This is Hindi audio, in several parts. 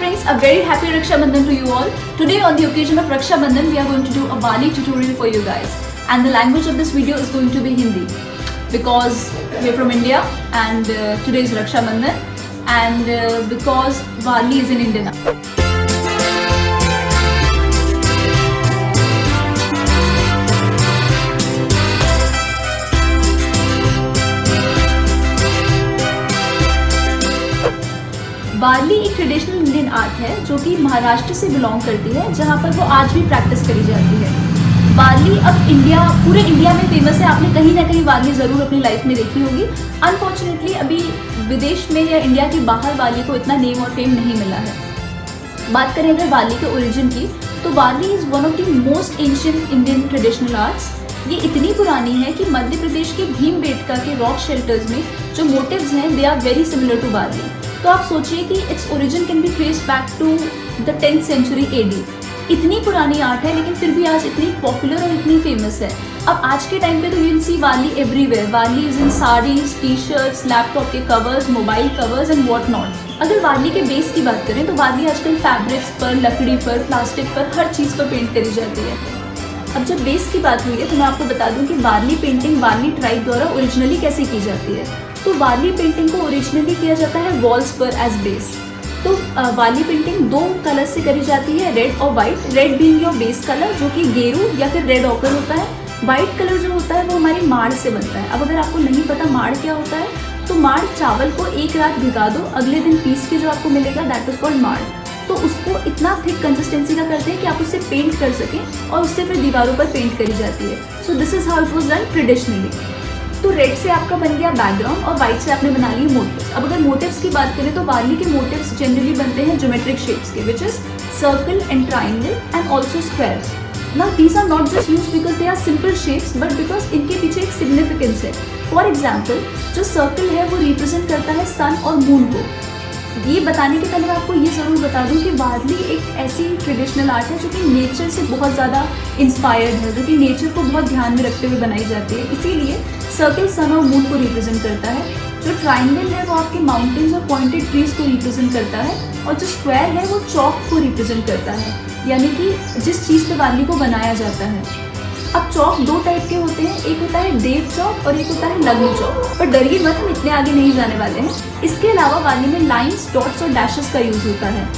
friends, a very happy Raksha Bandhan to you all. Today on the occasion of Raksha Bandhan, we are going to do a Wali tutorial for you guys. And the language of this video is going to be Hindi. Because we are from India and today is Raksha Bandhan. And because Wali is in India now. वारली एक ट्रेडिशनल इंडियन आर्ट है जो कि महाराष्ट्र से बिलोंग करती है, जहाँ पर वो आज भी प्रैक्टिस करी जाती है। वारली अब पूरे इंडिया में फेमस है। आपने कहीं ना कहीं वारली ज़रूर अपनी लाइफ में देखी होगी। अनफॉर्चुनेटली अभी विदेश में या इंडिया के बाहर वारली को इतना नेम और फेम नहीं मिला है। बात करें अगर वारली के ओरिजिन की, तो Warli is one of the most ancient Indian traditional arts. ये इतनी पुरानी है कि मध्य प्रदेश के भीमबेटका के रॉक शेल्टर्स में जो मोटिव्स हैं they are very similar to Warli. तो आप सोचिए कि it's origin can be trace back to the 10th century AD। इतनी पुरानी आर्ट है लेकिन फिर भी आज इतनी पॉपुलर और इतनी फेमस है। अब आज के टाइम पे तो you will see Warli everywhere. Warli is in saris, T shirts, laptop के covers, mobile covers and what not. अगर वारली के बेस की बात करें तो वारली आजकल फैब्रिक्स पर, लकड़ी पर, प्लास्टिक पर, हर चीज़ पर पेंट करी जाती है। अब जब बेस की बात हुई है तो मैं आपको बता दूं कि वारली पेंटिंग वारली ट्राइब द्वारा ओरिजिनली कैसे की जाती है। तो वारली पेंटिंग को ओरिजिनली किया जाता है वॉल्स पर एज बेस। तो वारली पेंटिंग दो कलर से करी जाती है, रेड और white. Red being your base colour जो कि गेरू या फिर रेड ऑकर होता है। वाइट कलर जो होता है वो हमारी माड़ से बनता है। अब अगर आपको नहीं पता माड़ क्या होता है, तो माड़ चावल को एक रात भिगा दो, अगले दिन पीस के जो आपको मिलेगा दैट इज कॉल्ड माड़। तो उसको इतना थिक कंसिस्टेंसी का करते हैं कि आप उससे पेंट कर सकें और उससे फिर दीवारों पर पेंट करी जाती है। So this is how it was done traditionally. तो रेड से आपका बन गया बैकग्राउंड और वाइट से आपने बना लिए मोटिव्स। अब अगर मोटिव्स की बात करें तो वारली के मोटिव्स जनरली बनते हैं ज्योमेट्रिक शेप्स के, which is circle and triangle and also squares. Now these are not just use because they are simple shapes but because इनके पीछे एक सिग्निफिकेंस है। फॉर एग्जाम्पल जो सर्कल है वो रिप्रेजेंट करता है सन और मून को। ये बताने के पहले मैं आपको ये ज़रूर बता दूं कि वारली एक ऐसी ट्रेडिशनल आर्ट है जो कि नेचर से बहुत ज़्यादा इंस्पायर्ड है, जो कि नेचर को बहुत ध्यान में रखते हुए बनाई जाती है। इसीलिए सर्कल सन और मून को रिप्रेजेंट करता है। जो ट्राइंगल है वो आपके माउंटेन्स और पॉइंटेड ट्रीज को रिप्रेजेंट करता है और जो स्क्वायर है वो चौक को रिप्रेजेंट करता है, यानी कि जिस चीज़ पर वारली को बनाया जाता है। अब चौक दो टाइप के होते हैं, एक होता है देव चौक और एक होता है नग्न चौक। पर डरिए मत, हम इतने आगे नहीं जाने वाले हैं। इसके अलावा वारली में लाइंस, डॉट्स और डैशेस का यूज होता है।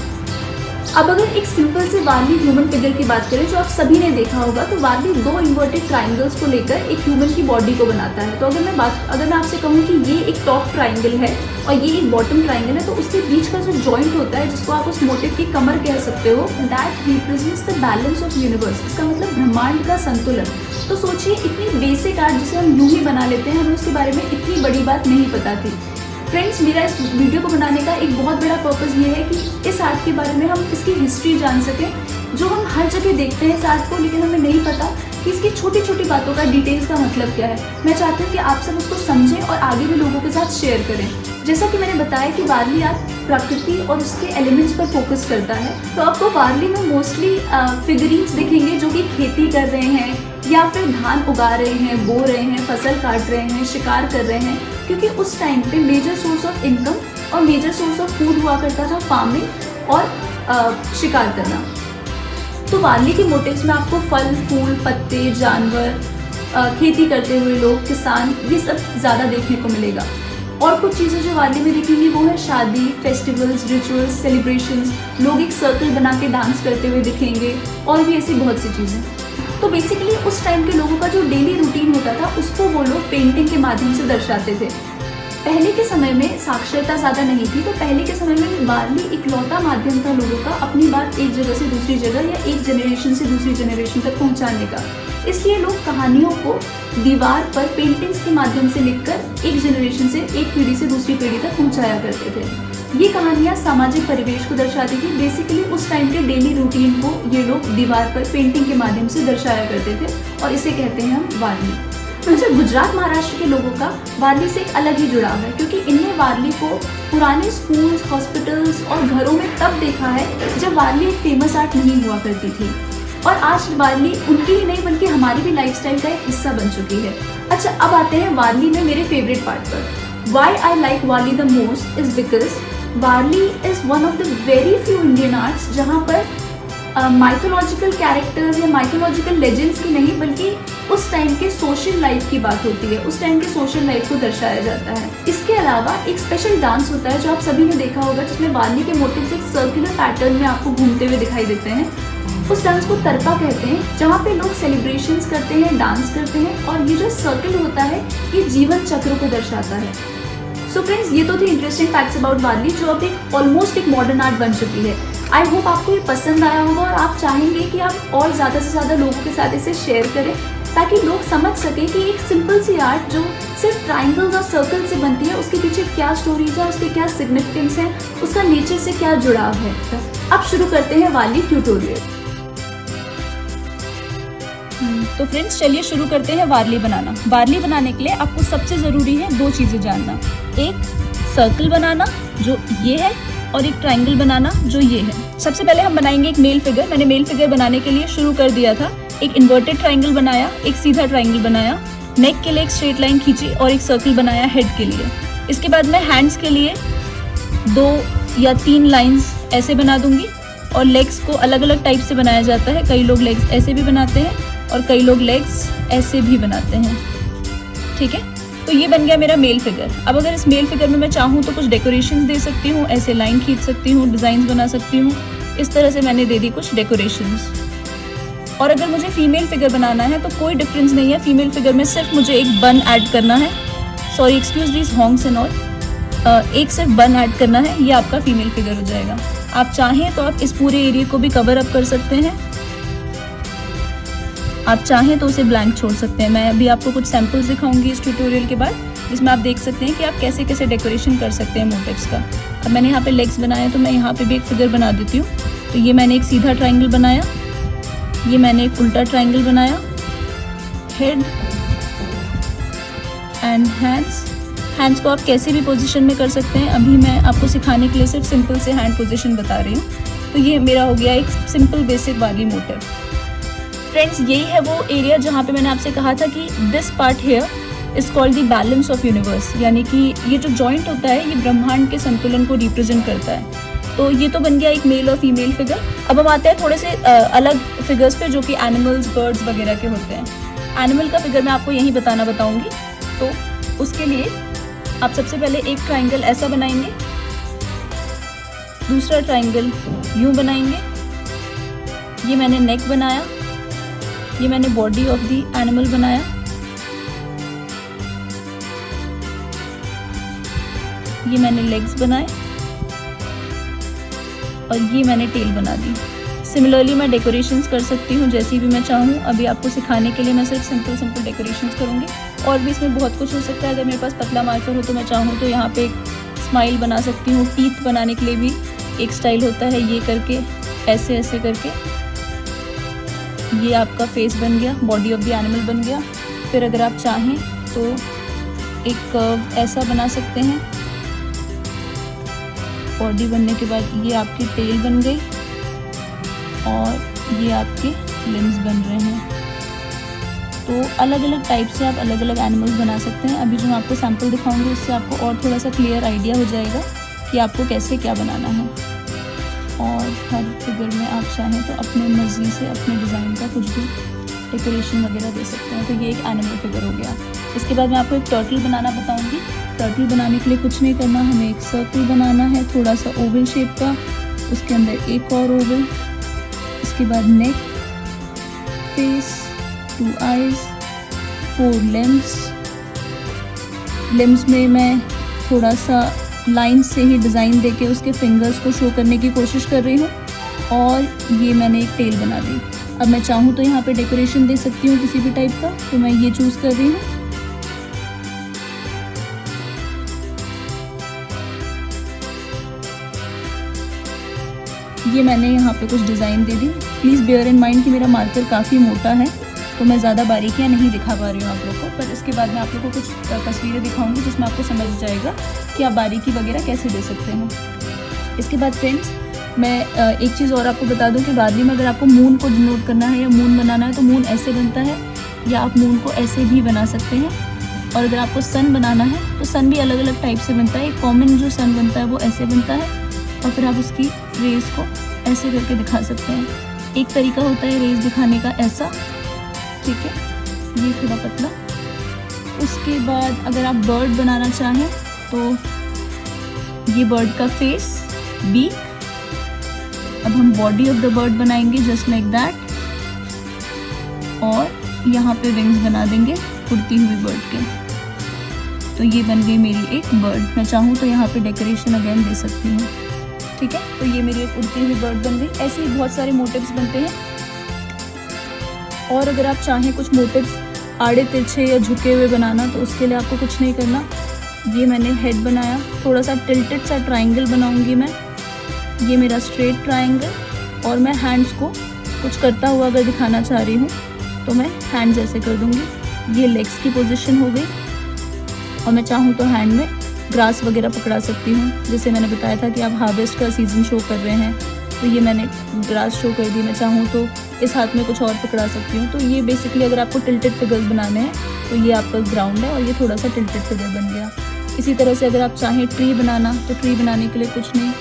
अब अगर एक सिंपल से वारली ह्यूमन फिगर की बात करें जो आप सभी ने देखा होगा, तो वारली दो इन्वर्टेड ट्राइंगल्स को लेकर एक ह्यूमन की बॉडी को बनाता है। तो अगर मैं आपसे कहूँ कि ये एक टॉप ट्राइंगल है और ये एक बॉटम ट्राइंगल है, तो उसके बीच का जो जॉइंट होता है जिसको आप उस मोटिव की कमर कह सकते हो, that represents the balance of universe. इसका मतलब ब्रह्मांड का संतुलन। तो सोचिए इतनी बेसिक आर्ट जिसे हम यूं ही बना लेते हैं, हमें उसके बारे में इतनी बड़ी बात नहीं पता थी। फ्रेंड्स, मेरा इस वीडियो को बनाने का एक बहुत बड़ा पर्पज़ ये है कि इस आर्ट के बारे में हम इसकी हिस्ट्री जान सकें। जो हम हर जगह देखते हैं इस आर्ट को, लेकिन हमें नहीं पता कि इसकी छोटी छोटी बातों का, डिटेल्स का मतलब क्या है। मैं चाहती हूँ कि आप सब उसको समझें और आगे भी लोगों के साथ शेयर करें। जैसा कि मैंने बताया कि वारली आर्ट प्रकृति और उसके एलिमेंट्स पर फोकस करता है। तो आपको वारली में मोस्टली फिगरिंग्स दिखेंगे जो कि खेती कर रहे हैं या फिर धान उगा रहे हैं, बो रहे हैं, फसल काट रहे हैं, शिकार कर रहे हैं, क्योंकि उस टाइम पे मेजर सोर्स ऑफ इनकम और मेजर सोर्स ऑफ फूड हुआ करता था फार्मिंग और शिकार करना। तो वारली के मोटिव्स में आपको फल, फूल, पत्ते, जानवर, खेती करते हुए लोग, किसान, ये सब ज़्यादा देखने को मिलेगा। और कुछ चीज़ें जो वारली में दिखेंगी वो है शादी, फेस्टिवल्स, रिचुअल्स, सेलिब्रेशंस। लोग एक सर्कल बना के डांस करते हुए दिखेंगे और भी ऐसी बहुत सी चीज़ें। तो बेसिकली उस टाइम के लोगों का जो डेली रूटीन होता था उसको वो लोग पेंटिंग के माध्यम से दर्शाते थे। पहले के समय में साक्षरता ज़्यादा नहीं थी, तो पहले के समय में वारली इकलौता माध्यम था लोगों का अपनी बात एक जगह से दूसरी जगह या एक जनरेशन से दूसरी जनरेशन तक पहुंचाने का। इसलिए लोग कहानियों को दीवार पर पेंटिंग्स के माध्यम से लिखकर एक जनरेशन से, एक पीढ़ी से दूसरी पीढ़ी तक पहुंचाया करते थे। ये कहानियाँ सामाजिक परिवेश को दर्शाती थी। बेसिकली उस टाइम के डेली रूटीन को ये लोग दीवार पर पेंटिंग के माध्यम से दर्शाया करते थे और इसे कहते हैं हम वारली। अच्छा, गुजरात महाराष्ट्र के लोगों का वारली से एक अलग ही जुड़ाव है, क्योंकि इन्हें वारली को पुराने स्कूल्स, हॉस्पिटल्स और घरों में तब देखा है जब वारली एक फेमस आर्ट नहीं हुआ करती थी। और आज वारली उनकी ही नहीं बल्कि हमारी भी लाइफस्टाइल का एक हिस्सा बन चुकी है। अच्छा, अब आते हैं वारली में मेरे फेवरेट पार्ट पर। Why I like Wali the most is because Warli is one of the very few Indian arts जहाँ पर माइथोलॉजिकल कैरेक्टर्स या माइथोलॉजिकल लेजेंड्स की नहीं बल्कि उस टाइम के सोशल लाइफ की बात होती है, उस टाइम के सोशल लाइफ को दर्शाया जाता है। इसके अलावा एक स्पेशल डांस होता है जो आप सभी ने देखा होगा, जिसमें वारली के मोटिव्स एक सर्कुलर पैटर्न में आपको घूमते हुए दिखाई देते हैं। उस डांस को तरपा कहते हैं, जहाँ पे लोग सेलिब्रेशंस करते हैं, डांस करते हैं, और ये जो सर्कल होता है ये जीवन चक्र को दर्शाता है। सो फ्रेंड्स, ये तो थे इंटरेस्टिंग फैक्ट्स अबाउट वारली, जो अब एक ऑलमोस्ट एक मॉडर्न आर्ट बन चुकी है। आई होप आपको ये पसंद आया होगा और आप चाहेंगे कि आप और ज़्यादा से ज़्यादा लोगों के साथ इसे शेयर करें, ताकि लोग समझ सकें कि एक सिंपल सी आर्ट जो सिर्फ ट्राइंगल्स और सर्कल से बनती है, उसके पीछे क्या स्टोरीज है, उसके क्या सिग्निफिकेंस है, उसका नेचर से क्या जुड़ाव है। अब शुरू करते हैं वारली ट्यूटोरियल। तो फ्रेंड्स, चलिए शुरू करते हैं वारली बनाना। वारली बनाने के लिए आपको सबसे ज़रूरी है 2 चीज़ें जानना। एक सर्कल बनाना जो ये है, और एक ट्रायंगल बनाना जो ये है। सबसे पहले हम बनाएंगे एक मेल फिगर। मैंने मेल फिगर बनाने के लिए शुरू कर दिया था, एक इन्वर्टेड ट्रायंगल बनाया, एक सीधा ट्रायंगल बनाया, नेक के लिए एक स्ट्रेट लाइन खींची और एक सर्कल बनाया हेड के लिए। इसके बाद मैं हैंड्स के लिए 2 या 3 लाइंस ऐसे बना दूंगी, और लेग्स को अलग अलग टाइप से बनाया जाता है। कई लोग लेग्स ऐसे भी बनाते हैं और कई लोग लेग्स ऐसे भी बनाते हैं। ठीक है, तो ये बन गया मेरा मेल फिगर। अब अगर इस मेल फिगर में मैं चाहूँ तो कुछ डेकोरेशंस दे सकती हूँ, ऐसे लाइन खींच सकती हूँ, डिज़ाइंस बना सकती हूँ। इस तरह से मैंने दे दी कुछ डेकोरेशंस। और अगर मुझे फीमेल फिगर बनाना है तो कोई डिफरेंस नहीं है। फीमेल फिगर में सिर्फ मुझे एक बन ऐड करना है, sorry excuse this honks and all, एक सिर्फ बन ऐड करना है, ये आपका फीमेल फिगर हो जाएगा। आप चाहें तो आप इस पूरे एरिया को भी कवर अप कर सकते हैं, आप चाहें तो उसे ब्लैंक छोड़ सकते हैं। मैं अभी आपको कुछ सैम्पल्स दिखाऊंगी इस ट्यूटोरियल के बाद, जिसमें आप देख सकते हैं कि आप कैसे कैसे डेकोरेशन कर सकते हैं मोटिव्स का। अब मैंने यहाँ पे लेग्स बनाए, तो मैं यहाँ पे भी एक फिगर बना देती हूँ। तो ये मैंने एक सीधा ट्रायंगल बनाया, ये मैंने एक उल्टा ट्रायंगल बनाया, हेड एंड हैंड्स को आप कैसे भी पोजीशन में कर सकते हैं। अभी मैं आपको सिखाने के लिए सिर्फ सिंपल से हैंड पोजीशन बता रही हूँ। तो ये मेरा हो गया एक सिंपल बेसिक वाली मोटिव। फ्रेंड्स, यही है वो एरिया जहाँ पे मैंने आपसे कहा था कि this part here is called the balance of universe, यानी कि ये जो जॉइंट होता है ये ब्रह्मांड के संतुलन को रिप्रेजेंट करता है। तो ये तो बन गया एक मेल और फीमेल फिगर। अब हम आते हैं थोड़े से अलग फिगर्स पे, जो कि एनिमल्स, बर्ड्स वगैरह के होते हैं। एनिमल का फिगर मैं आपको यही बताऊंगी। तो उसके लिए आप सबसे पहले एक ट्राइंगल ऐसा बनाएंगे, दूसरा ट्राइंगल यूं बनाएंगे। ये मैंने नेक बनाया, ये मैंने बॉडी ऑफ द एनिमल बनाया, ये मैंने लेग्स बनाए, और ये मैंने टेल बना दी। सिमिलरली मैं डेकोरेशंस कर सकती हूँ जैसी भी मैं चाहूँ। अभी आपको सिखाने के लिए मैं सिर्फ सिंपल डेकोरेशंस करूँगी, और भी इसमें बहुत कुछ हो सकता है। अगर मेरे पास पतला मार्कर हो तो मैं चाहूँ तो यहाँ पे एक स्माइल बना सकती हूँ। टीथ बनाने के लिए भी एक स्टाइल होता है, ये करके ऐसे ऐसे करके ये आपका फेस बन गया, बॉडी ऑफ द एनिमल बन गया। फिर अगर आप चाहें तो एक कर्व ऐसा बना सकते हैं। बॉडी बनने के बाद ये आपकी टेल बन गई, और ये आपके लिम्स बन रहे हैं। तो अलग अलग टाइप से आप अलग अलग एनिमल्स बना सकते हैं। अभी जो मैं आपको सैम्पल दिखाऊंगी उससे आपको और थोड़ा सा क्लियर आइडिया हो जाएगा कि आपको कैसे क्या बनाना है। और हर फिगर में आप चाहें तो अपने मर्जी से अपने डिज़ाइन का कुछ भी डेकोरेशन वगैरह दे सकते हैं। तो ये एक एनिमल फिगर हो गया। इसके बाद मैं आपको एक टर्टल बनाना बताऊंगी। टर्टल बनाने के लिए कुछ नहीं करना, हमें एक सर्कल बनाना है थोड़ा सा ओवल शेप का, उसके अंदर एक और ओवल, इसके बाद नेक, फेस, 2 आइज, 4 लिम्स में मैं थोड़ा सा लाइन से ही डिज़ाइन देके उसके फिंगर्स को शो करने की कोशिश कर रही हूँ, और ये मैंने एक टेल बना दी। अब मैं चाहूँ तो यहाँ पे डेकोरेशन दे सकती हूँ किसी भी टाइप का, तो मैं ये चूज़ कर रही हूँ। ये मैंने यहाँ पे कुछ डिज़ाइन दे दी। प्लीज़ बेयर इन माइंड कि मेरा मार्कर काफ़ी मोटा है, तो मैं ज़्यादा बारीकियाँ नहीं दिखा पा रही हूँ आप लोग को। पर इसके बाद मैं आप लोग को कुछ तस्वीरें दिखाऊंगी जिसमें आपको समझ जाएगा कि आप बारीकी वगैरह कैसे दे सकते हैं। इसके बाद फ्रेंड्स, मैं एक चीज़ और आपको बता दूं कि वारली में अगर आपको मून को डिनोट करना है या मून बनाना है तो मून ऐसे बनता है, या आप मून को ऐसे भी बना सकते हैं। और अगर आपको सन बनाना है तो सन भी अलग अलग टाइप से बनता है। एक कॉमन जो सन बनता है वो ऐसे बनता है, और फिर आप उसकी रेज़ को ऐसे करके दिखा सकते हैं। एक तरीका होता है रेज़ दिखाने का ऐसा, ठीक है, ये थोड़ा पतला। उसके बाद अगर आप बर्ड बनाना चाहें तो ये बर्ड का फेस, बीक। अब हम बॉडी ऑफ द बर्ड बनाएंगे जस्ट लाइक दैट, और यहाँ पे विंग्स बना देंगे उड़ती हुई बर्ड के। तो ये बन गई मेरी एक बर्ड। मैं चाहूँ तो यहाँ पे डेकोरेशन अगेन दे सकती हूँ, ठीक है। तो ये मेरी एक उड़ती हुई बर्ड बन गई। ऐसे ही बहुत सारे मोटिव्स बनते हैं। और अगर आप चाहें कुछ मोटिव्स आड़े तिरछे या झुके हुए बनाना, तो उसके लिए आपको कुछ नहीं करना। ये मैंने हेड बनाया, थोड़ा सा टिल्टेड सा ट्रायंगल बनाऊंगी मैं। ये मेरा स्ट्रेट ट्रायंगल, और मैं हैंड्स को कुछ करता हुआ अगर दिखाना चाह रही हूँ तो मैं हैंड्स ऐसे कर दूँगी। ये लेग्स की पोजीशन हो गई, और मैं चाहूँ तो हैंड में ग्रास वगैरह पकड़ा सकती हूँ। जैसे मैंने बताया था कि आप हार्वेस्ट का सीज़न शो कर रहे हैं, तो ये मैंने ग्रास शो कर दी। मैं चाहूँ तो इस हाथ में कुछ और पकड़ा सकती हूँ। तो ये बेसिकली अगर आपको टिल्टेड फिगर्स बनाने हैं तो ये आपका ग्राउंड है, और ये थोड़ा सा टिल्टेड फिगर बन गया। इसी तरह से अगर आप चाहें ट्री बनाना, तो ट्री बनाने के लिए कुछ नहीं,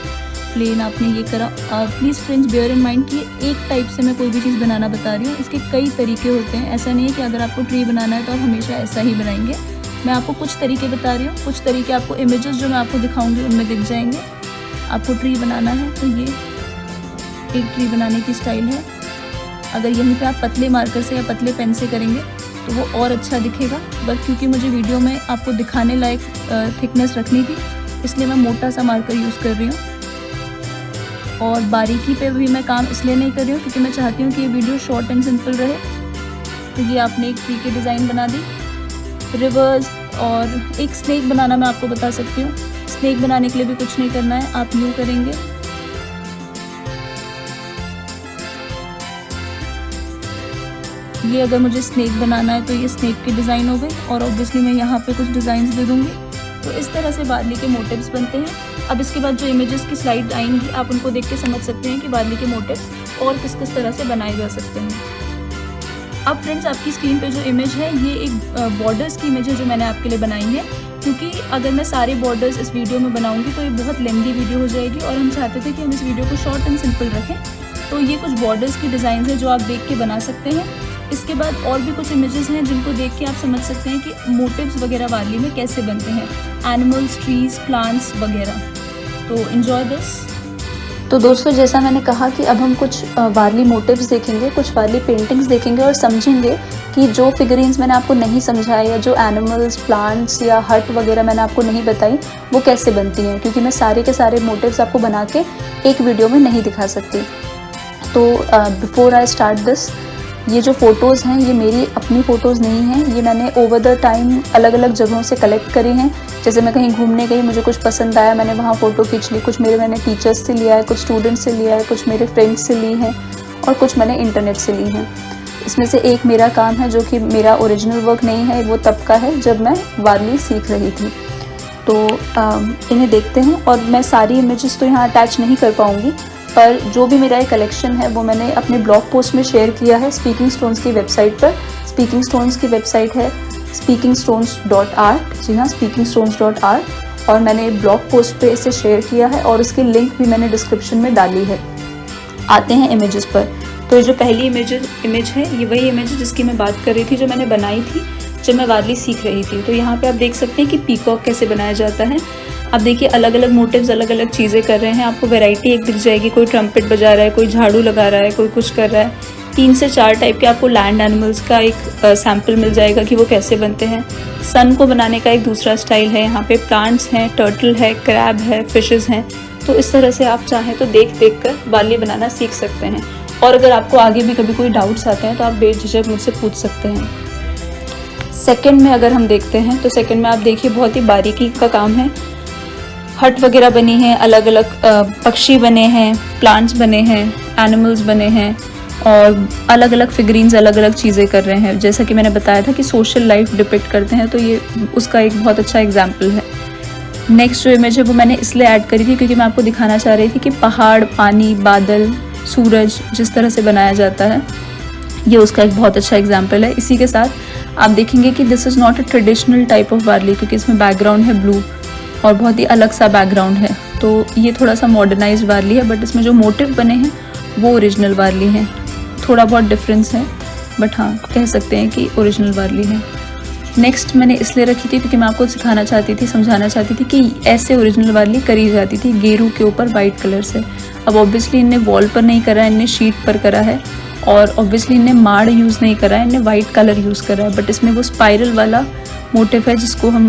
प्लेन आपने ये करा। Please friends bear in mind कि एक टाइप से मैं कोई भी चीज़ बनाना बता रही हूँ, इसके कई तरीके होते हैं। ऐसा नहीं है कि अगर आपको ट्री बनाना है तो आप हमेशा ऐसा ही बनाएंगे। मैं आपको कुछ तरीके बता रही हूँ, कुछ तरीके आपको इमेजेस जो मैं आपको दिखाऊंगी उनमें दिख जाएंगे। आपको ट्री बनाना है तो ये एक ट्री बनाने की स्टाइल है। अगर यहीं पे आप पतले मार्कर से या पतले पेन से करेंगे तो वो और अच्छा दिखेगा, बट क्योंकि मुझे वीडियो में आपको दिखाने लायक थिकनेस रखनी थी, इसलिए मैं मोटा सा मार्कर यूज़ कर रही हूँ। और बारीकी पे भी मैं काम इसलिए नहीं कर रही हूँ क्योंकि मैं चाहती हूँ कि ये वीडियो शॉर्ट एंड सिंपल रहे। तो ये आपने एक ट्री की डिज़ाइन बना दी। रिवर्स और एक स्नेक बनाना मैं आपको बता सकती हूँ। स्नेक बनाने के लिए भी कुछ नहीं करना है, आप यूँ करेंगे, ये अगर मुझे स्नेक बनाना है तो ये स्नेक की डिज़ाइन हो गई, और ऑब्वियसली मैं यहाँ पे कुछ डिज़ाइंस दे दूँगी। तो इस तरह से बार्ली के मोटिव्स बनते हैं। अब इसके बाद जो इमेजेस की स्लाइड आएंगी आप उनको देख के समझ सकते हैं कि बार्ली के मोटिव्स और किस किस तरह से बनाए जा सकते हैं। अब फ्रेंड्स आपकी स्क्रीन पे जो इमेज है ये एक बॉर्डर्स की इमेज है जो मैंने आपके लिए बनाई है, क्योंकि अगर मैं सारे बॉर्डर्स इस वीडियो में बनाऊंगी तो ये बहुत लेंथी वीडियो हो जाएगी, और हम चाहते थे कि हम इस वीडियो को शॉर्ट एंड सिंपल रखें। तो ये कुछ बॉर्डर्स की डिज़ाइन है जो आप देख के बना सकते हैं। इसके बाद और भी कुछ इमेजेस हैं जिनको देख के आप समझ सकते हैं कि मोटिव्स वगैरह बार्ली में कैसे बनते हैं, एनिमल्स, ट्रीज, प्लांट्स वगैरह। तो एंजॉय दिस। तो दोस्तों जैसा मैंने कहा कि अब हम कुछ बार्ली मोटिव्स देखेंगे, कुछ बार्ली पेंटिंग्स देखेंगे और समझेंगे कि जो फिगरीन्स मैंने आपको नहीं समझाया या जो एनिमल्स, प्लांट्स या हट वगैरह मैंने आपको नहीं बताई वो कैसे बनती हैं, क्योंकि मैं सारे के सारे मोटिव्स आपको बना के एक वीडियो में नहीं दिखा सकती। तो बिफोर आई स्टार्ट दिस, ये जो फ़ोटोज़ हैं ये मेरी अपनी फ़ोटोज़ नहीं हैं, ये मैंने ओवर द टाइम अलग अलग जगहों से कलेक्ट करी हैं। जैसे मैं कहीं घूमने गई, मुझे कुछ पसंद आया, मैंने वहाँ फ़ोटो खींच ली। कुछ मैंने टीचर्स से लिया है, कुछ स्टूडेंट्स से लिया है, कुछ मेरे फ्रेंड्स से ली हैं, और कुछ मैंने इंटरनेट से ली हैं। इसमें से एक मेरा काम है जो कि मेरा ओरिजिनल वर्क नहीं है, वो तब का है जब मैं बार्ली सीख रही थी। तो इन्हें देखते हैं, और मैं सारी इमेजेस तो यहाँ अटैच नहीं कर पाऊँगी, पर जो भी मेरा एक कलेक्शन है वो मैंने अपने ब्लॉग पोस्ट में शेयर किया है स्पीकिंग स्टोन्स की वेबसाइट पर। स्पीकिंग स्टोन्स की वेबसाइट है speakingstones.art, जी हाँ, speakingstones.art, और मैंने ब्लॉग पोस्ट पे इसे शेयर किया है और उसकी लिंक भी मैंने डिस्क्रिप्शन में डाली है। आते हैं इमेजेस पर। तो ये जो पहली इमेज है ये वही इमेज है जिसकी मैं बात कर रही थी, जो मैंने बनाई थी जब मैं बार्ली सीख रही थी। तो यहाँ पे आप देख सकते हैं कि पीकॉक कैसे बनाया जाता है। आप देखिए अलग अलग मोटिव्स, अलग अलग चीज़ें कर रहे हैं, आपको वैरायटी एक दिख जाएगी। कोई ट्रम्पेट बजा रहा है, कोई झाड़ू लगा रहा है, कोई कुछ कर रहा है। 3 से 4 टाइप के आपको लैंड एनिमल्स का एक सैम्पल मिल जाएगा कि वो कैसे बनते हैं। सन को बनाने का एक दूसरा स्टाइल है। यहाँ पे प्लांट्स हैं, टर्टल है, क्रैब है, फिशेज़ हैं। तो इस तरह से आप चाहें तो देख कर बार्ली बनाना सीख सकते हैं। और अगर आपको आगे भी कभी कोई डाउट्स आते हैं तो आप बेझिझक मुझसे पूछ सकते हैं। सेकंड में अगर हम देखते हैं तो सेकंड में आप देखिए बहुत ही बारीकी का काम है। हट वगैरह बनी है, अलग अलग पक्षी बने हैं, प्लांट्स बने हैं, एनिमल्स बने हैं, और अलग अलग फिगरीन्स अलग अलग चीज़ें कर रहे हैं। जैसा कि मैंने बताया था कि सोशल लाइफ डिपिक्ट करते हैं, तो ये उसका एक बहुत अच्छा एग्जाम्पल है। नेक्स्ट जो इमेज है वो मैंने इसलिए ऐड करी थी क्योंकि मैं आपको दिखाना चाह रही थी कि पहाड़, पानी, बादल, सूरज जिस तरह से बनाया जाता है, ये उसका एक बहुत अच्छा एग्जाम्पल है। इसी के साथ आप देखेंगे कि this is not a traditional type of Warli, क्योंकि इसमें बैकग्राउंड है ब्लू और बहुत ही अलग सा बैकग्राउंड है। तो ये थोड़ा सा मॉडर्नाइज्ड वारली है, बट इसमें जो मोटिव बने हैं वो ओरिजिनल वारली हैं। थोड़ा बहुत डिफरेंस है, बट हाँ कह सकते हैं कि ओरिजिनल वारली है। नेक्स्ट मैंने इसलिए रखी थी क्योंकि मैं आपको सिखाना चाहती थी, समझाना चाहती थी कि ऐसे ओरिजिनल वारली करी जाती थी गेरू के ऊपर वाइट कलर से। अब ऑब्वियसली इनने वॉल पर नहीं करा है, इनने शीट पर करा है, और ऑब्वियसली इनने माड़ यूज़ नहीं करा है, इनने वाइट कलर यूज़ करा है। बट इसमें वो स्पाइरल वाला मोटिव है जिसको हम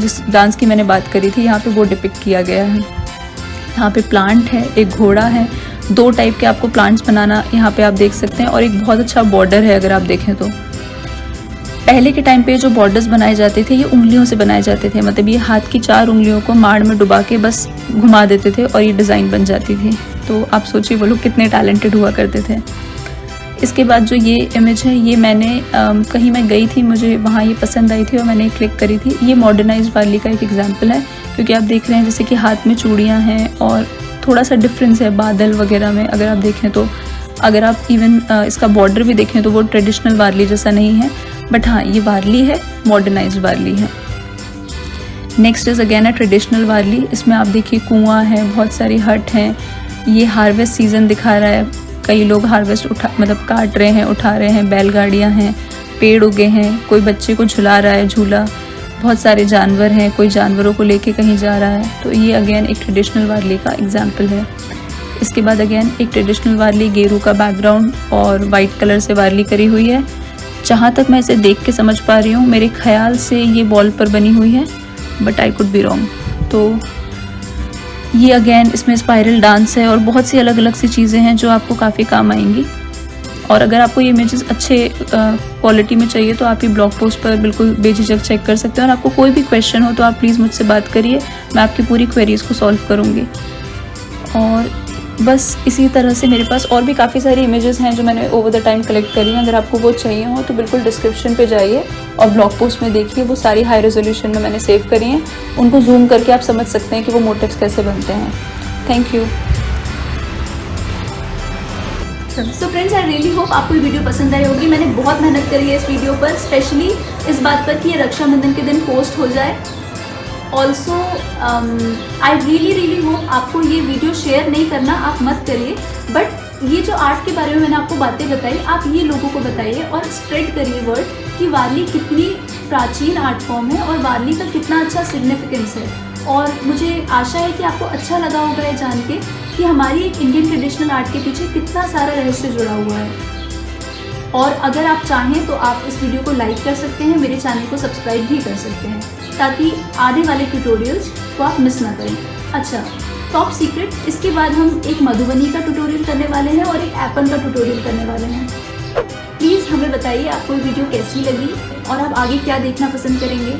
जिस डांस की मैंने बात करी थी, यहाँ पे वो डिपिक्ट किया गया है। यहाँ पे प्लांट है, एक घोड़ा है, 2 टाइप के आपको प्लांट्स बनाना यहाँ पे आप देख सकते हैं, और एक बहुत अच्छा बॉर्डर है। अगर आप देखें तो पहले के टाइम पे जो बॉर्डर्स बनाए जाते थे ये उंगलियों से बनाए जाते थे, मतलब ये हाथ की 4 उंगलियों को माड़ में डुबा के बस घुमा देते थे और ये डिज़ाइन बन जाती थी। तो आप सोचिए वो लोग कितने टैलेंटेड हुआ करते थे। इसके बाद जो ये इमेज है ये मैंने कहीं मैं गई थी, मुझे वहाँ ये पसंद आई थी और मैंने क्लिक करी थी। ये मॉडर्नाइज्ड वारली का एक एग्जांपल है, क्योंकि आप देख रहे हैं जैसे कि हाथ में चूड़ियाँ हैं और थोड़ा सा डिफरेंस है बादल वगैरह में। अगर आप देखें तो, अगर आप इवन इसका बॉर्डर भी देखें तो वो ट्रेडिशनल वारली जैसा नहीं है, बट हाँ ये वारली है, मॉडर्नाइज्ड वारली है। Next is again a traditional Warli. इसमें आप देखिए कुआं है, बहुत सारी हट हैं, ये हार्वेस्ट सीज़न दिखा रहा है। कई लोग हार्वेस्ट मतलब काट रहे हैं, उठा रहे हैं, बैलगाड़ियाँ हैं, पेड़ उगे हैं, कोई बच्चे को झुला रहा है झूला, बहुत सारे जानवर हैं, कोई जानवरों को लेके कहीं जा रहा है। तो ये अगेन एक ट्रेडिशनल वारली का एग्जाम्पल है। इसके बाद अगेन एक ट्रेडिशनल वारली, गेरू का बैकग्राउंड और वाइट कलर से वारली करी हुई है। जहाँ तक मैं इसे देख के समझ पा रही हूँ, मेरे ख्याल से ये बॉल पर बनी हुई है, but I could be wrong. तो ये अगेन इसमें स्पाइरल डांस है और बहुत सी अलग अलग सी चीज़ें हैं जो आपको काफ़ी काम आएंगी। और अगर आपको ये इमेजेस अच्छे क्वालिटी में चाहिए तो आप ये ब्लॉग पोस्ट पर बिल्कुल बेझिझक चेक कर सकते हैं। और आपको कोई भी क्वेश्चन हो तो आप प्लीज़ मुझसे बात करिए, मैं आपकी पूरी क्वेरीज़ को सॉल्व करूँगी। और बस इसी तरह से मेरे पास और भी काफ़ी सारी इमेजेस हैं जो मैंने ओवर द टाइम कलेक्ट करी हैं। अगर आपको वो चाहिए हो तो बिल्कुल डिस्क्रिप्शन पे जाइए और ब्लॉग पोस्ट में देखिए, वो सारी हाई रेजोल्यूशन में मैंने सेव करी हैं। उनको जूम करके आप समझ सकते हैं कि वो मोटिव्स कैसे बनते हैं। Thank you. So friends, I really hope आपको ये वीडियो पसंद आई होगी। मैंने बहुत मेहनत करी है इस वीडियो पर, स्पेशली इस बात पर कि ये रक्षाबंधन के दिन पोस्ट हो जाए। ऑल्सो आई रियली होप आपको ये वीडियो शेयर नहीं करना, आप मत करिए, बट ये जो आर्ट के बारे में मैंने आपको बातें बताई, आप ये लोगों को बताइए और स्प्रेड करिए वर्ड कि वारली कितनी प्राचीन आर्ट फॉर्म है और वारली का कितना अच्छा सिग्निफिकेंस है। और मुझे आशा है कि आपको अच्छा लगा होगा ये जान के कि हमारी एक इंडियन ट्रेडिशनल आर्ट के पीछे कितना सारा रहस्य जुड़ा हुआ है। और अगर आप चाहें तो आप इस वीडियो को लाइक कर सकते हैं, मेरे चैनल को सब्सक्राइब भी कर सकते हैं, ताकि आने वाले ट्यूटोरियल्स को आप मिस ना करें। अच्छा, टॉप सीक्रेट, इसके बाद हम एक मधुबनी का ट्यूटोरियल करने वाले हैं और एक एपन का ट्यूटोरियल करने वाले हैं। प्लीज़ हमें बताइए आपको ये वीडियो कैसी लगी और आप आगे क्या देखना पसंद करेंगे।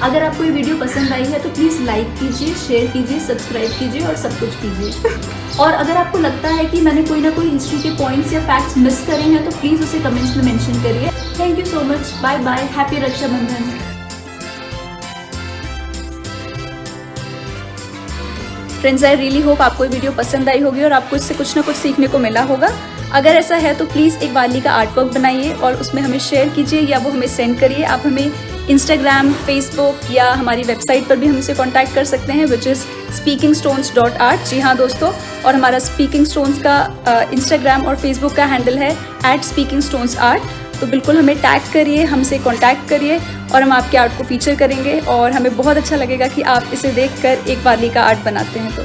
अगर आपको ये वीडियो पसंद आई है तो प्लीज़ लाइक कीजिए, शेयर कीजिए, सब्सक्राइब कीजिए और सब कुछ कीजिए। और अगर आपको लगता है कि मैंने कोई ना कोई हिस्ट्री के पॉइंट्स या फैक्ट्स मिस करे हैं तो प्लीज़ उसे कमेंट्स में मेंशन करिए। Thank you so much, bye bye, happy Rakshabandhan. Friends, I really hope आपको ये वीडियो पसंद आई होगी और आपको इससे कुछ ना कुछ सीखने को मिला होगा। अगर ऐसा है तो प्लीज़ एक वारली का आर्ट वर्क बनाइए और उसमें हमें शेयर कीजिए या वो हमें सेंड करिए। आप हमें इंस्टाग्राम, फेसबुक या हमारी वेबसाइट पर भी हमसे कांटेक्ट कर सकते हैं, विच इज़ speakingstones.art। जी हाँ दोस्तों, और हमारा स्पीकिंग स्टोन्स का इंस्टाग्राम और फेसबुक का हैंडल है @speakingstonesart। तो बिल्कुल हमें टैग करिए, हमसे कांटेक्ट करिए और हम आपके आर्ट को फीचर करेंगे और हमें बहुत अच्छा लगेगा कि आप इसे देखकर एक वारली का आर्ट बनाते हैं। तो